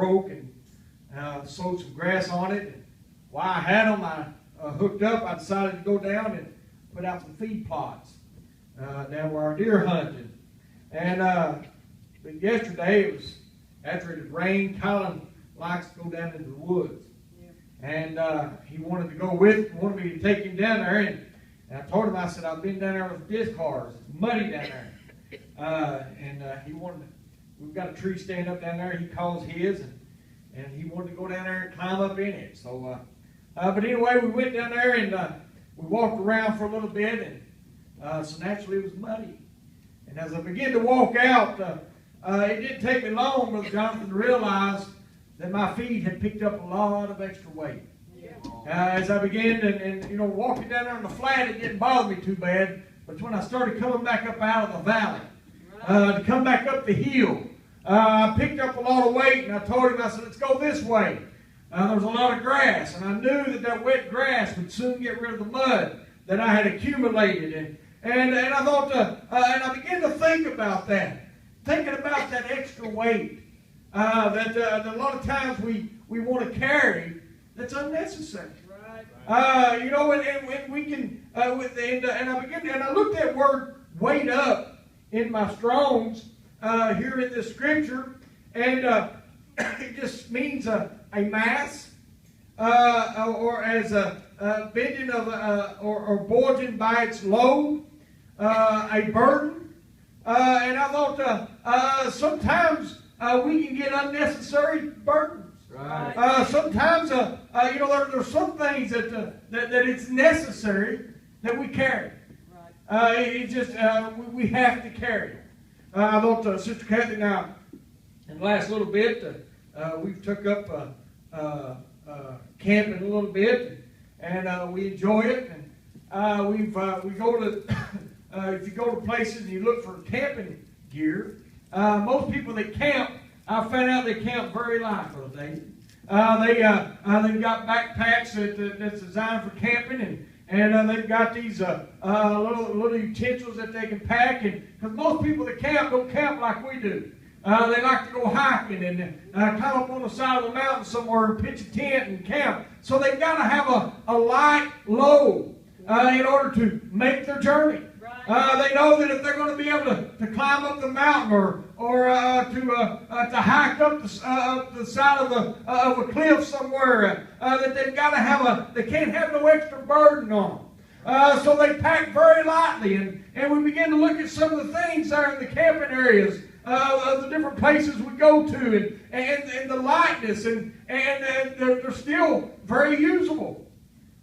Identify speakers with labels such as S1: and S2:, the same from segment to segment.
S1: broke and sowed some grass on it. And while I had them hooked up, I decided to go down and put out some feed plots down where our deer hunted. And but yesterday, it was after it had rained. Colin likes to go down into the woods, and he wanted me to take him down there. And I told him, I said, I've been down there with disc cars. It's muddy down there. He wanted. We've got a tree stand up down there. He calls his, and he wanted to go down there and climb up in it. So, but anyway, we went down there and we walked around for a little bit, and so naturally it was muddy. And as I began to walk out, it didn't take me long, Brother Jonathan, to realize that my feet had picked up a lot of extra weight. As I began and walking down there on the flat, it didn't bother me too bad. But it's when I started coming back up out of the valley, to come back up the hill, I picked up a lot of weight, and I told him, I said, let's go this way. There was a lot of grass, and I knew that wet grass would soon get rid of the mud that I had accumulated. And I thought, and I began to think about that, thinking about that extra weight that a lot of times we want to carry that's unnecessary. And we can, and I looked at word weight up in my Strong's here in this scripture, and it just means a mass, or as a bending of or bulging by its load, a burden. And I thought sometimes we can get unnecessary burdens. Right. Sometimes there's some things that it's necessary that we carry. Right. It just we have to carry. I thought Sister Kathy now in the last little bit we've took up camping a little bit, and we enjoy it. And we go to if you go to places and you look for camping gear, most people that camp, I found out they camp very light for the day. They've got backpacks that's designed for camping, and they've got these little utensils that they can pack. And because most people that camp don't camp like we do, they like to go hiking and climb up on the side of the mountain somewhere and pitch a tent and camp. So they've got to have a light load in order to make their journey. They know that if they're going to be able to climb up the mountain or to hike up the side of a cliff somewhere, that they've got to they can't have no extra burden on them. So they pack very lightly, and we begin to look at some of the things there in the camping areas of the different places we go to, and the lightness, and they're still very usable.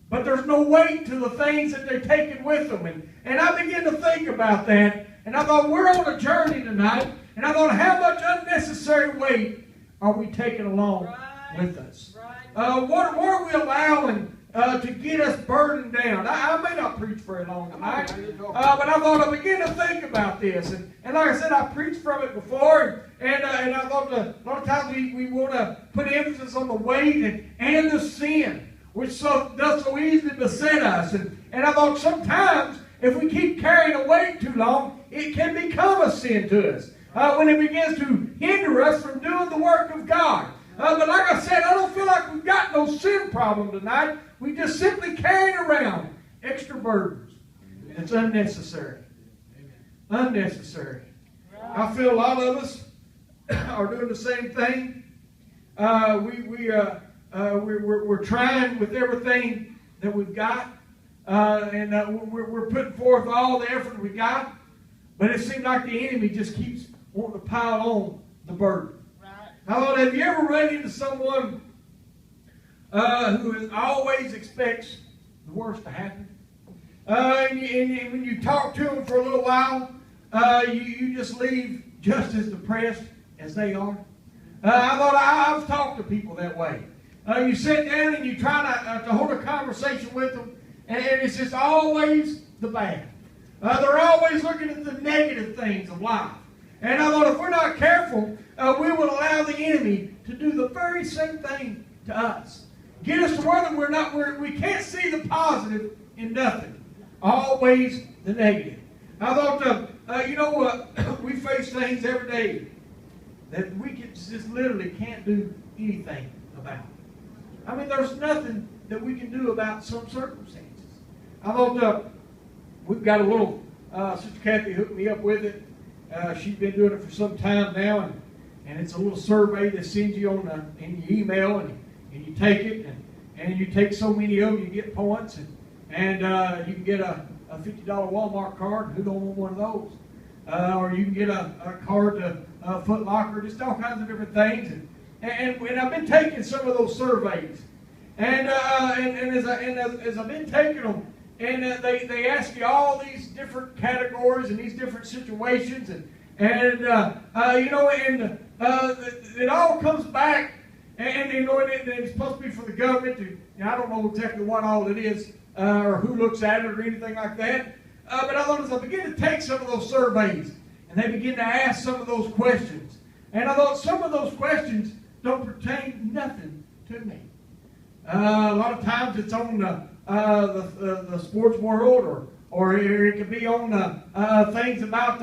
S1: But there's no weight to the things that they're taking with them. And I began to think about that. And I thought, we're on a journey tonight. And I thought, how much unnecessary weight are we taking along with us? What are we allowing to get us burdened down? I may not preach very long tonight. But I thought I began to think about this. And like I said, I preached from it before. And I thought a lot of times we want to put emphasis on the weight and the sin, which does so easily beset us. And I thought sometimes if we keep carrying a weight too long, it can become a sin to us when it begins to hinder us from doing the work of God. But like I said, I don't feel like we've got no sin problem tonight. We just simply carrying around extra burdens. It's unnecessary. Unnecessary. I feel a lot of us are doing the same thing. We're trying with everything that we've got, and we're putting forth all the effort we got, but it seems like the enemy just keeps wanting to pile on the burden. Right. I thought, have you ever run into someone who always expects the worst to happen? And when you talk to them for a little while, you just leave just as depressed as they are. I thought I've talked to people that way. You sit down and you try to hold a conversation with them, and it's just always the bad. They're always looking at the negative things of life. And I thought, if we're not careful, we will allow the enemy to do the very same thing to us. Get us to where we can't see the positive in nothing. Always the negative. I thought, we face things every day that we just literally can't do anything about. I mean, there's nothing that we can do about some circumstances. I thought we've got a little, Sister Kathy hooked me up with it. She's been doing it for some time now, and it's a little survey that sends you on in your email, and you take it, and you take so many of them, you get points, and you can get a $50 Walmart card. Who don't want one of those? Or you can get a card to Foot Locker, just all kinds of different things. And I've been taking some of those surveys, and as I've been taking them, and they ask you all these different categories and these different situations, and it all comes back, and it's supposed to be for the government to. I don't know exactly what all it is or who looks at it or anything like that. But I thought as I begin to take some of those surveys, and they begin to ask some of those questions, and I thought some of those questions don't pertain nothing to me. A lot of times it's on the sports world, or it could be on things about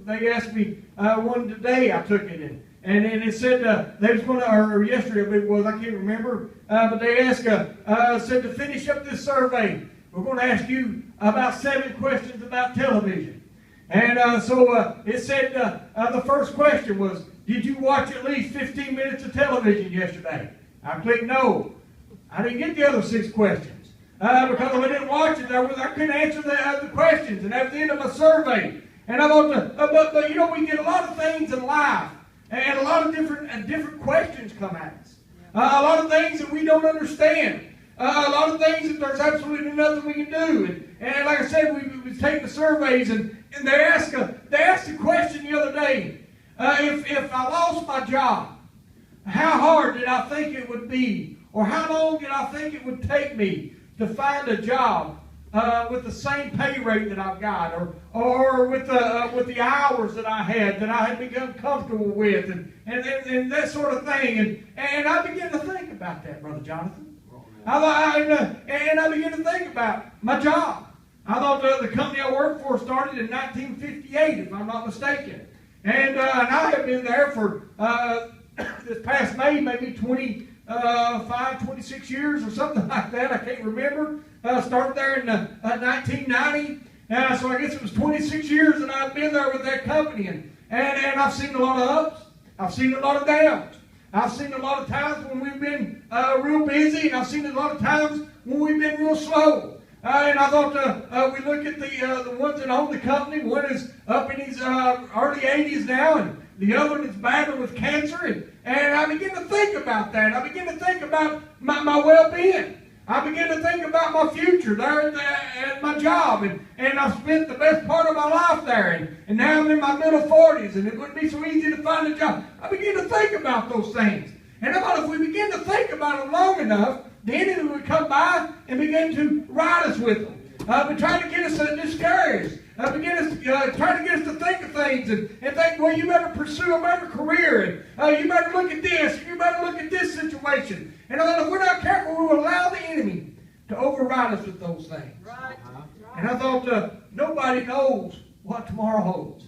S1: they asked me one today. I took it and it said they was going to, or yesterday it was, I can't remember, but they asked said to finish up this survey, we're going to ask you about 7 questions about television. And so it said the first question was, did you watch at least 15 minutes of television yesterday? I clicked no. I didn't get the other 6 questions. Because if I didn't watch it, I couldn't answer the questions. And that was the end of my survey. And I thought, but we get a lot of things in life. And a lot of different questions come at us. A lot of things that we don't understand. A lot of things that there's absolutely nothing we can do. And like I said, we take the surveys, and they asked a question the other day. If I lost my job, how hard did I think it would be? Or how long did I think it would take me to find a job with the same pay rate that I've got, or with the hours that I had become comfortable with, and that sort of thing. And I began to think about that, Brother Jonathan. And I began to think about my job. I thought the company I worked for started in 1958, if I'm not mistaken. And I have been there for this past May, maybe 26 years or something like that. I can't remember. Started there in 1990. So I guess it was 26 years that I've been there with that company. And I've seen a lot of ups. I've seen a lot of downs. I've seen a lot of times when we've been real busy, and I've seen a lot of times when we've been real slow. And I thought we look at the ones that own the company. One is up in his early 80s now, and the other one is battling with cancer. And I begin to think about that. I begin to think about my well-being. I begin to think about my future there at my job. And I've spent the best part of my life there. And now I'm in my middle 40s, and it wouldn't be so easy to find a job. I begin to think about those things. And I thought if we begin to think about them long enough, the enemy would come by and begin to ride us with them. But trying to get us discouraged. Trying to get us to think of things and think, well, you better pursue a better career. And you better look at this. You better look at this situation. And I thought if we're not careful, we will allow the enemy to override us with those things. Right. And I thought nobody knows what tomorrow holds.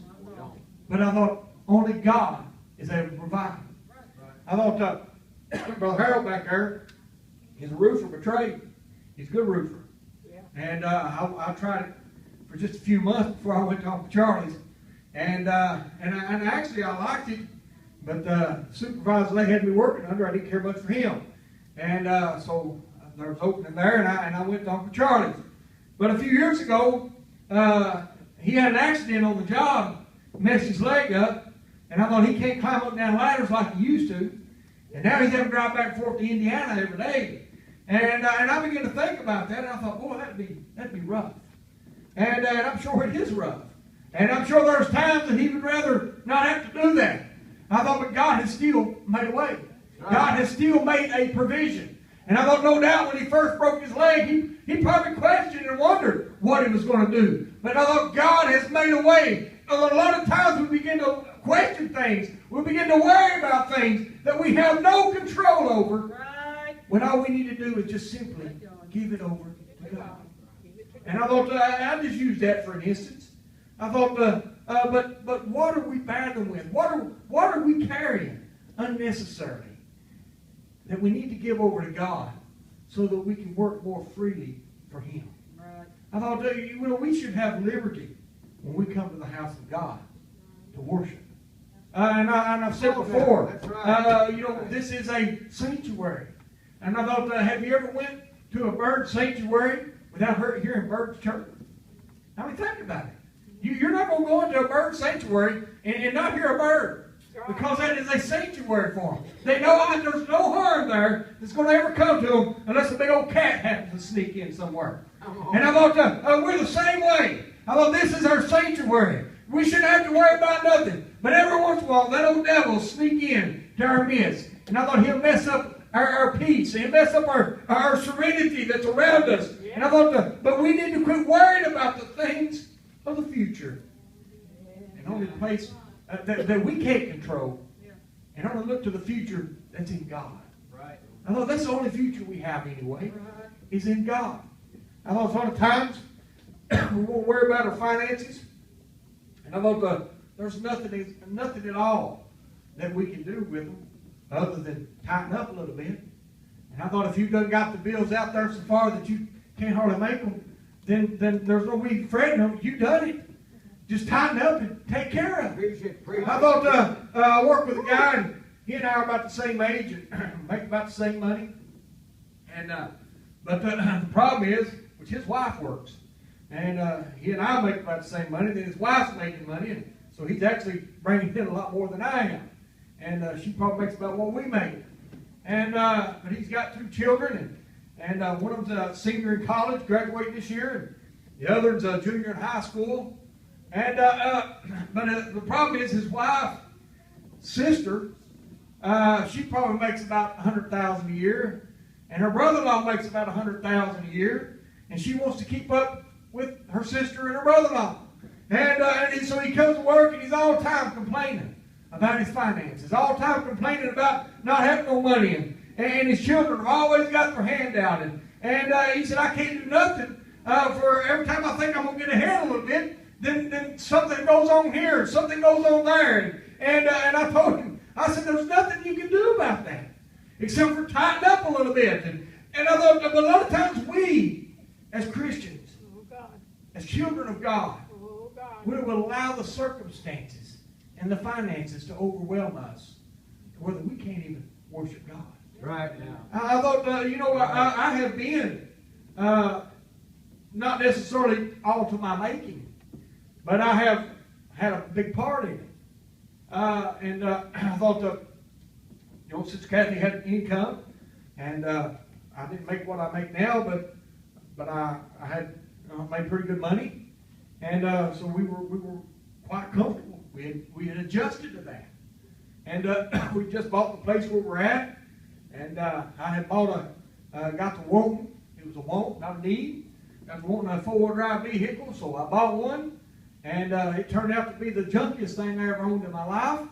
S1: But I thought only God is able to provide. I thought Brother Harold back there, he's a roofer by trade. He's a good roofer. And I tried it for just a few months before I went to Uncle Charlie's. And actually I liked it, but the supervisor they had me working under, I didn't care much for him. And so there was opening there, and I went to Uncle Charlie's. But a few years ago, he had an accident on the job, messed his leg up, and I thought he can't climb up and down ladders like he used to. And now he's having to drive back and forth to Indiana every day. And I began to think about that, and I thought, boy, that'd be rough. And I'm sure it is rough. And I'm sure there's times that he would rather not have to do that. I thought, but God has still made a way. God has still made a provision. And I thought, no doubt, when he first broke his leg, he probably questioned and wondered what he was going to do. But I thought, God has made a way. A lot of times we begin to question things. We begin to worry about things that we have no control over. Right. When all we need to do is just simply give it over to God. And I thought, I just use that for an instance. I thought, but what are we battling with? What are we carrying unnecessarily? that we need to give over to God so that we can work more freely for Him.
S2: Right.
S1: I thought, we should have liberty when we come to the house of God to worship. And I've said before,
S2: That's right.
S1: this is a sanctuary. And I thought, have you ever went to a bird sanctuary without hearing birds chirp? I mean, think about it. You're not going to go into a bird sanctuary and not hear a bird, because that is a sanctuary for them. They know that there's no harm there that's going to ever come to them unless a big old cat happens to sneak in somewhere. And I thought, we're the same way. I thought, this is our sanctuary. We shouldn't have to worry about nothing. But every once in a while, that old devil will sneak in to our midst. And I thought, he'll mess up our peace. He'll mess up our serenity that's around us. Yeah. And I thought, but we need to quit worrying about the things of the future. And only the place that we can't control. And only look to the future that's in God.
S2: Right.
S1: I thought, that's the only future we have anyway, is in God. I thought, a lot of times, we won't worry about our finances. And I thought, there's nothing at all that we can do with them other than tighten up a little bit. And I thought, if you've done got the bills out there so far that you can't hardly make them, then there's no need fretting them. You've done it. Just tighten up and take care of it. I thought, I worked with a guy, and he and I are about the same age and make about the same money. And but the problem is, which his wife works. And he and I make about the same money. Then his wife's making money, and so he's actually bringing in a lot more than I am. And she probably makes about what we make. And but he's got 2 children, and one of them's a senior in college, graduating this year, and the other's a junior in high school. And but the problem is, his wife's sister, she probably makes about $100,000 a year, and her brother-in-law makes about $100,000 a year, and she wants to keep up with her sister and her brother-in-law. And so he comes to work, and he's all the time complaining about his finances, all the time complaining about not having no money. And his children have always got their hand out. And he said, I can't do nothing for every time I think I'm going to get ahead a little bit, then something goes on here, something goes on there. And I told him, I said, there's nothing you can do about that except for tighten up a little bit. And I thought, but a lot of times we, as Christians, as children of God, we will allow the circumstances and the finances to overwhelm us to where we can't even worship God.
S2: Right now.
S1: I thought, I have been not necessarily all to my making, but I have had a big part in it. And I thought, since Kathy had income, and I didn't make what I make now, but I had made pretty good money, and so we were quite comfortable. We had adjusted to that, and we just bought the place where we're at, and I had got the want. It was a want, not a need. Got the wanting a 4-wheel drive vehicle, so I bought one, and it turned out to be the junkiest thing I ever owned in my life.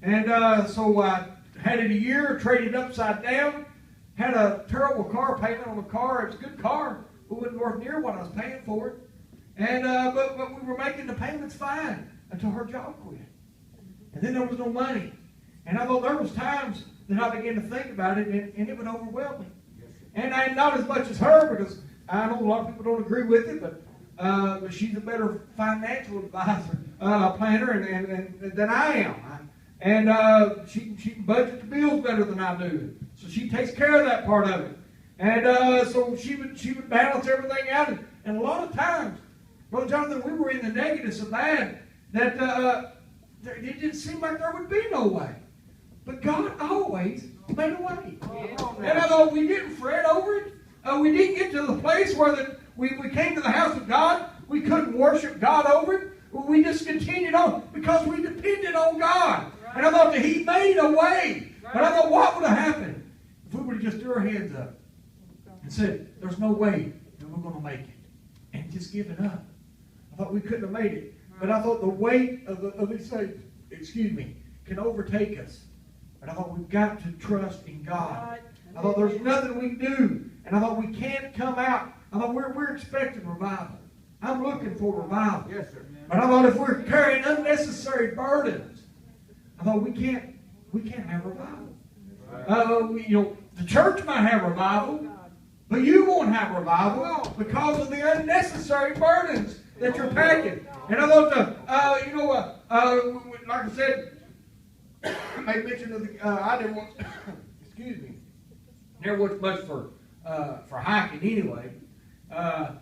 S1: And so I had it a year, traded upside down, had a terrible car payment on the car. It was a good car, but it wasn't worth near what I was paying for it. And but we were making the payments fine until her job quit. And then there was no money. And I thought there was times that I began to think about it, and it would overwhelm me. And I not as much as her, because I know a lot of people don't agree with it, but she's a better financial advisor, planner, and than I am. And she can budget the bills better than I do. So she takes care of that part of it. And so she would balance everything out. And a lot of times, Brother Jonathan, we were in the negatives so bad that it didn't seem like there would be no way. But God always made a way. And although we didn't fret over it, we didn't get to the place where we came to the house of God, we couldn't worship God over it. We just continued on because we depended on God. Right. And I thought that He made a way. Right. But I thought, what would have happened if we would have just threw our hands up and said, there's no way that we're going to make it, and just given up. I thought we couldn't have made it. But I thought the weight of these things, can overtake us. And I thought we've got to trust in God. I thought there's nothing we can do. And I thought we can't come out. I thought we're expecting revival. I'm looking for revival.
S2: Yes, sir.
S1: But I thought if we're carrying unnecessary burdens, I thought we can't have revival. Right. The church might have revival, but you won't have revival because of the unnecessary burdens that you're packing. And I thought, like I said, I made mention of I never was, excuse me, never was much for hiking anyway. I'd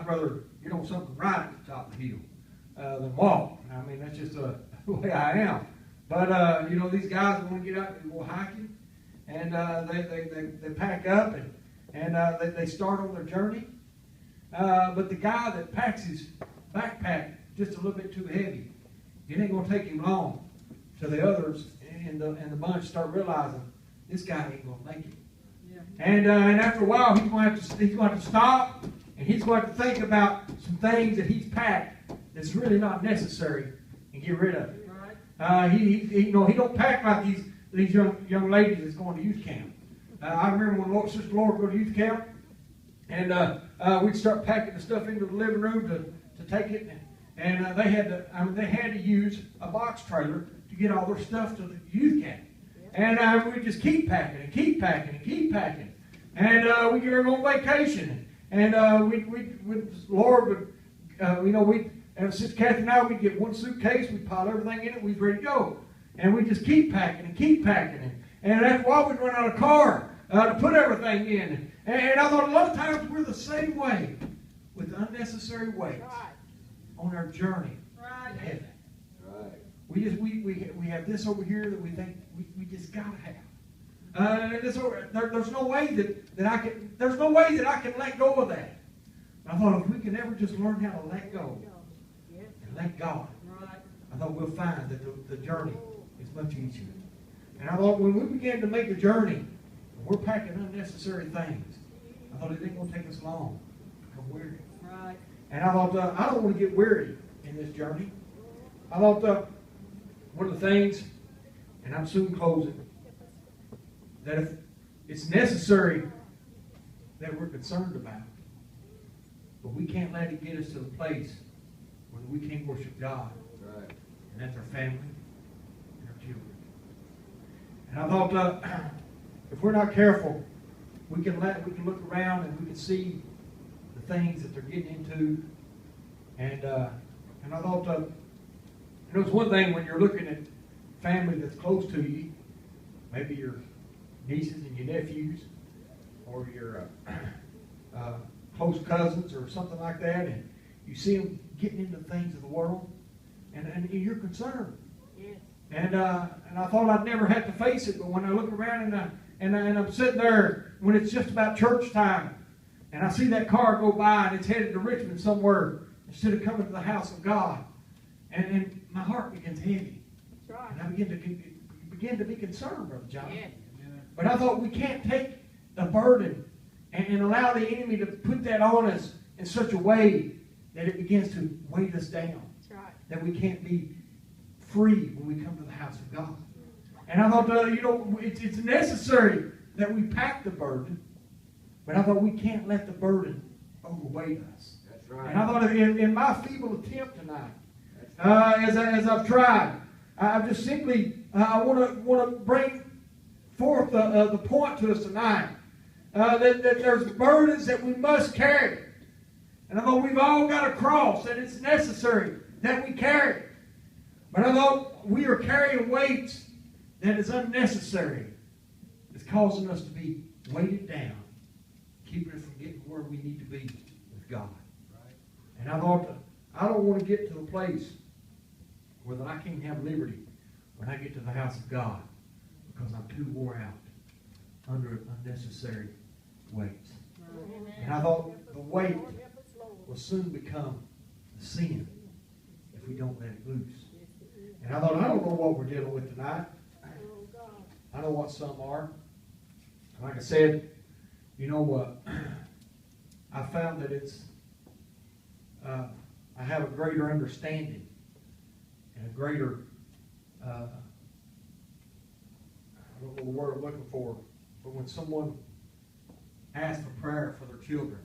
S1: rather get on something right at the top of the hill than walk. I mean, that's just the way I am. But these guys want to get out and go hiking, and they pack up and they start on their journey. But the guy that packs his backpack just a little bit too heavy, it ain't going to take him long till the others in the bunch start realizing this guy ain't going to make it. Yeah. And after a while, he's going to have to stop, and he's going to have to think about some things that he's packed that's really not necessary and get rid of it. Right. He don't pack like these young ladies that's going to youth camp. I remember when Sister Laura would go to youth camp, and we'd start packing the stuff into the living room to take it, and they had to use a box trailer to get all their stuff to the youth camp. And we'd just keep packing and keep packing and keep packing. And we'd get her on vacation. And Laura would, and Sister Kathy and I, we'd get one suitcase, we'd pile everything in it, we'd ready to go. And we'd just keep packing and keep packing. And after a while, we'd run out of car to put everything in. And I thought a lot of times we're the same way with unnecessary weights on our journey to heaven. We have this over here that we think we just gotta have. There's no way that I can let go of that. I thought if we can ever just learn how to let go and let God, I thought we'll find that the journey is much easier. And I thought when we began to make a journey, and we're packing unnecessary things, I thought it ain't going to take us long to become weary. Right. And I thought I don't want to get weary in this journey. I thought one of the things, and I'm soon closing, that if it's necessary that we're concerned about, but we can't let it get us to the place where we can't worship God. Right. And that's our family and our children. And I thought if we're not careful, we can look around and we can see the things that they're getting into. And I thought it's one thing when you're looking at family that's close to you, maybe your nieces and your nephews, or your close cousins or something like that, and you see them getting into things of the world, and you're concerned. Yes. And I thought I'd never have to face it, but when I look around and I'm sitting there when it's just about church time, and I see that car go by and it's headed to Richmond somewhere instead of coming to the house of God, and my heart begins heavy. That's right. And I begin to be concerned, Brother John. Yeah. But I thought we can't take the burden and allow the enemy to put that on us in such a way that it begins to weight us down. That's right. That we can't be free when we come to the house of God. And I thought, it's necessary that we pack the burden, but I thought we can't let the burden overweight us. That's right. And I thought in my feeble attempt tonight, as I've tried, I've just simply I want to bring forth the point to us tonight that there's burdens that we must carry. And I thought we've all got a cross, and it's necessary that we carry it. But I thought we are carrying weights that is unnecessary. It's causing us to be weighted down, keeping us from getting where we need to be with God. Right. And I thought, I don't want to get to the place where I can't have liberty when I get to the house of God because I'm too wore out under unnecessary weights. Amen. And I thought the weight will soon become the sin if we don't let it loose. And I thought, I don't know what we're dealing with tonight. I know what some are. Like I said, I found that it's, I have a greater understanding and a greater, I don't know the word I'm looking for, but when someone asks for prayer for their children,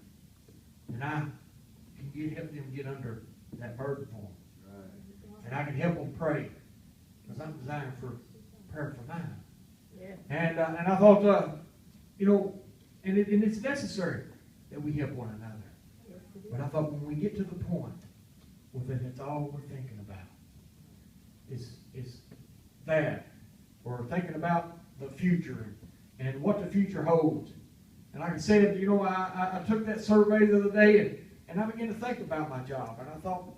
S1: and I can help them get under that burden for them. Right. And I can help them pray, because I'm designed for prayer for mine. Yeah. And I thought, and it's necessary that we help one another. But I thought when we get to the point where that's all we're thinking about is that, or thinking about the future and what the future holds. And like I said, I took that survey the other day and I began to think about my job. And I thought,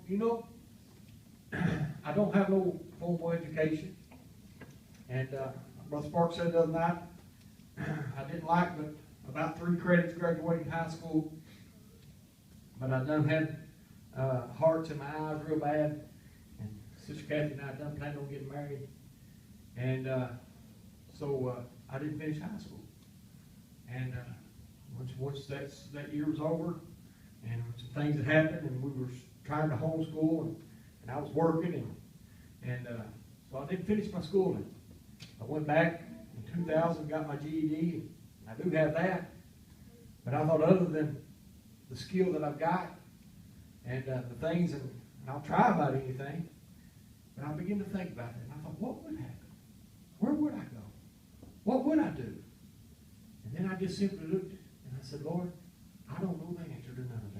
S1: I don't have no formal education. And Brother Sparks said the other night, I didn't like but about 3 credits graduating high school. But I done had hearts in my eyes real bad. And Sister Kathy and I done planned on getting married. And so I didn't finish high school. And once that year was over, and some things had happened, and we were trying to homeschool, and I was working, and so I didn't finish my schooling. I went back in 2000, got my GED, and I do have that. But I thought other than the skill that I've got, and the things, and I'll try about anything, but I began to think about it, and I thought, what would happen? Where would I go? What would I do? And then I just simply looked, and I said, Lord, I don't know the answer to none of